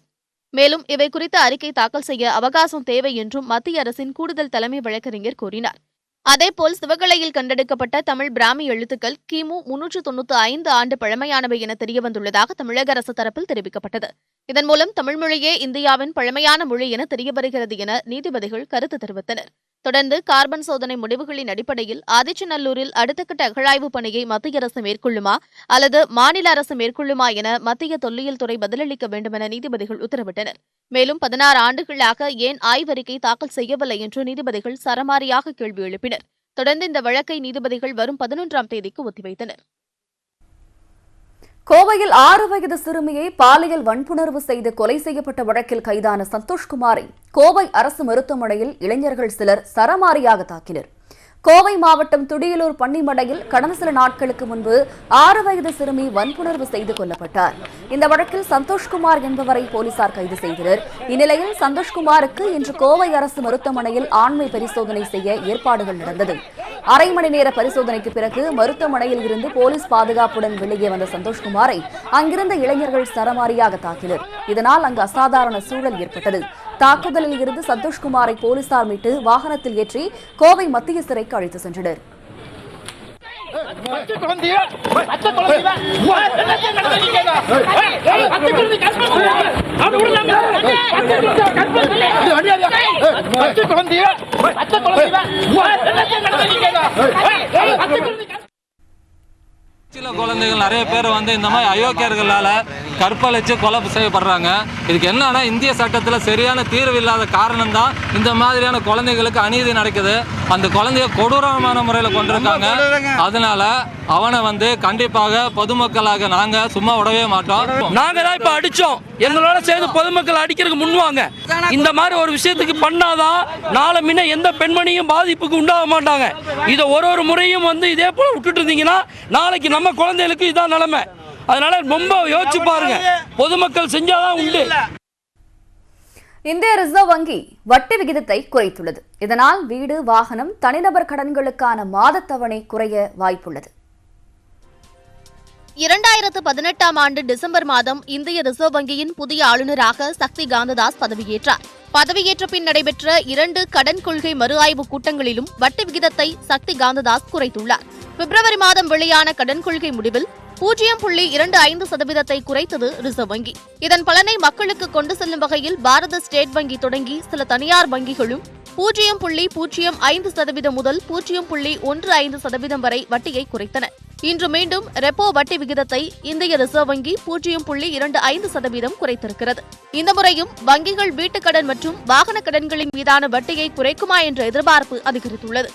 மேலும் இவை குறித்த அறிக்கை தாக்கல் செய்ய அவகாசம் தேவை என்றும் மத்திய அரசின் கூடுதல் தலைமை வழக்கறிஞர் கூறினார். அதேபோல் சிவகலையில் கண்டெடுக்கப்பட்ட தமிழ் பிராமி எழுத்துக்கள் கிமு 395 ஆண்டு பழமையானவை என தெரியவந்துள்ளதாக தமிழக அரசு தரப்பில் தெரிவிக்கப்பட்டது. இதன் மூலம் தமிழ் மொழியே இந்தியாவின் பழமையான மொழி என தெரியவருகிறது என நீதிபதிகள் கருத்து தெரிவித்தனர். தொடர்ந்து கார்பன் சோதனை முடிவுகளின் அடிப்படையில் ஆதிச்சநல்லூரில் அடுத்த கட்ட அகழாய்வு பணியை மத்திய அரசு மேற்கொள்ளுமா அல்லது மாநில அரசு மேற்கொள்ளுமா என மத்திய தொல்லியல் துறை பதிலளிக்க வேண்டும் என நீதிபதிகள் உத்தரவிட்டனர். மேலும் 16 ஆண்டுகளாக ஏன் ஆய்வறிக்கை தாக்கல் செய்யவில்லை என்று நீதிபதிகள் சரமாரியாக கேள்வி எழுப்பினர். தொடர்ந்து இந்த வழக்கை நீதிபதிகள் வரும் 11ஆம் தேதிக்கு ஒத்திவைத்தனர். கோவையில் 6 வயது சிறுமியை பாலியல் வன்புணர்வு செய்து கொலை செய்யப்பட்ட வழக்கில் கைதான சந்தோஷ்குமாரை கோவை அரசு மருத்துவமனையில் இளைஞர்கள் சிலர் சரமாரியாக தாக்கினர். கோவை மாவட்டம் துடியலூர் பன்னிமடையில் கடந்த சில நாட்களுக்கு முன்பு 6 வயது சிறுமி வன்புணர்வு செய்து கொல்லப்பட்டார். இந்த வழக்கில் சந்தோஷ்குமார் என்பவரை போலீசார் கைது செய்தனர். இந்நிலையில் சந்தோஷ்குமாருக்கு இன்று கோவை அரசு மருத்துவமனையில் ஆண்மை பரிசோதனை செய்ய ஏற்பாடுகள் நடந்தது. அரை மணி நேர பரிசோதனைக்கு பிறகு மருத்துவமனையில் இருந்து போலீஸ் பாதுகாப்புடன் வெளியே வந்த சந்தோஷ்குமாரை அங்கிருந்த இளைஞர்கள் சரமாரியாக தாக்கினர். இதனால் அங்கு அசாதாரண சூழல் ஏற்பட்டது. தாக்குதலில் இருந்து சந்தோஷ்குமாரை போலீசார் மீட்டு வாகனத்தில் ஏற்றி கோவை மத்திய சிறைக்கு அழைத்து சென்றனர். சில குழந்தைகள் நிறைய பேர் இந்த மாதிரி அயோக்கியர்களால் கற்பழித்து கொலை செய்யப்படுறாங்க. இதுக்கு என்னன்னா இந்திய சட்டத்தில் சரியான தீர்வு இல்லாத காரணம் தான் இந்த மாதிரியான குழந்தைகளுக்கு அநீதி நடக்குது. அந்த குழந்தைய கொடூரமான முறையில் கொண்டிருக்காங்க. அதனால அவனை கண்டிப்பாக பொதுமக்களாக நாங்க சும்மா விடவே மாட்டோம். நாங்க தான் இப்ப அடிச்சோம். எங்களோட சேர்ந்து பொதுமக்கள் அடிக்கிறதுக்கு முன்வாங்க. இந்த மாதிரி ஒரு விஷயத்துக்கு பண்ணாதான் நாளை முன்ன எந்த பெண்மணியும் பாதிப்புக்கு உண்டாக மாட்டாங்க. இதை ஒரு முறையும் இதே போல விட்டுட்டு இருந்தீங்கன்னா நாளைக்கு நம்ம குழந்தைகளுக்கு இதான் நிலைமை. அதனால ரொம்ப யோசிச்சு பாருங்க, பொதுமக்கள் செஞ்சாதான் உண்டு. இந்திய ரிசர்வ் வங்கி வட்டி விகிதத்தை குறைத்துள்ளது. இதனால் வீடு, வாகனம், தனிநபர் கடன்களுக்கான மாத தவணை குறைய வாய்ப்புள்ளது. 2018ஆம் ஆண்டு டிசம்பர் மாதம் இந்திய ரிசர்வ் வங்கியின் புதிய ஆளுநராக சக்தி காந்ததாஸ் பதவியேற்றார். பதவியேற்ற பின் நடைபெற்ற 2 கடன் கொள்கை மறு ஆய்வு கூட்டங்களிலும் வட்டி விகிதத்தை சக்தி காந்ததாஸ் குறைத்துள்ளார். பிப்ரவரி மாதம் வெளியான கடன் கொள்கை முடிவில் 0.25% குறைத்தது ரிசர்வ் வங்கி. இதன் பலனை மக்களுக்கு கொண்டு செல்லும் வகையில் பாரத ஸ்டேட் வங்கி தொடங்கி சில தனியார் வங்கிகளும் 0.05% முதல் 0.15% வரை வட்டியை குறைத்தன. இன்று மீண்டும் ரெப்போ வட்டி விகிதத்தை இந்திய ரிசர்வ் வங்கி 0.25% குறைத்திருக்கிறது. இந்த முறையும் வங்கிகள் வீட்டுக்கடன் மற்றும் வாகன கடன்களின் மீதான வட்டியை குறைக்குமா என்ற எதிர்பார்ப்பு அதிகரித்துள்ளது.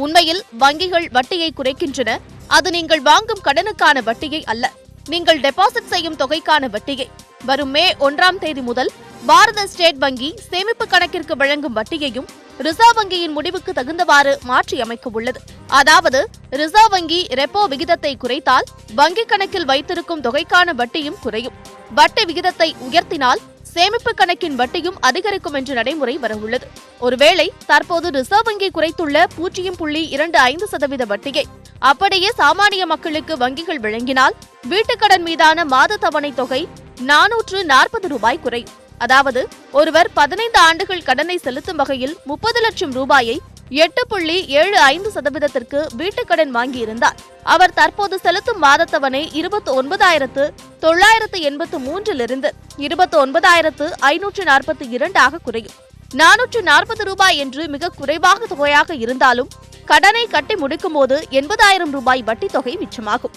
உண்மையில் வங்கிகள் வட்டியை குறைக்கின்றன. அது நீங்கள் வாங்கும் கடனுக்கான வட்டியை அல்ல, நீங்கள் டெபாசிட் செய்யும் தொகைக்கான வட்டியை. வரும் மே 1ஆம் தேதி முதல் பாரத ஸ்டேட் வங்கி சேமிப்பு கணக்கிற்கு வழங்கும் வட்டியையும் ரிசர்வ் வங்கியின் முடிவுக்கு தகுந்தவாறு மாற்றி அமைக்க உள்ளது. அதாவது ரிசர்வ் வங்கி ரெப்போ விகிதத்தை குறைத்தால் வங்கி கணக்கில் வைத்திருக்கும் தொகைக்கான வட்டியும் குறையும். வட்டி விகிதத்தை உயர்த்தினால் சேமிப்பு கணக்கின் வட்டியும் அதிகரிக்கும் என்ற நடைமுறை வரவுள்ளது. ஒருவேளை தற்போது ரிசர்வ் வங்கி குறைத்துள்ள 0.25% வட்டியை அப்படியே சாமானிய மக்களுக்கு வங்கிகள் வழங்கினால் வீட்டுக்கடன் மீதான மாத தவணை தொகை 440 ரூபாய் குறையும். அதாவது ஒருவர் 15 ஆண்டுகள் கடனை செலுத்தும் வகையில் 30 லட்சம் ரூபாயை 8.75% வீட்டுக்கடன் வாங்கியிருந்தார். அவர் தற்போது செலுத்தும் மாத தவணை 29,983 29,542 குறையும். 440 ரூபாய் என்று மிக குறைவாக தொகையாக இருந்தாலும் கடனை கட்டி முடிக்கும் போது 80,000 ரூபாய் வட்டி தொகை மிச்சமாகும்.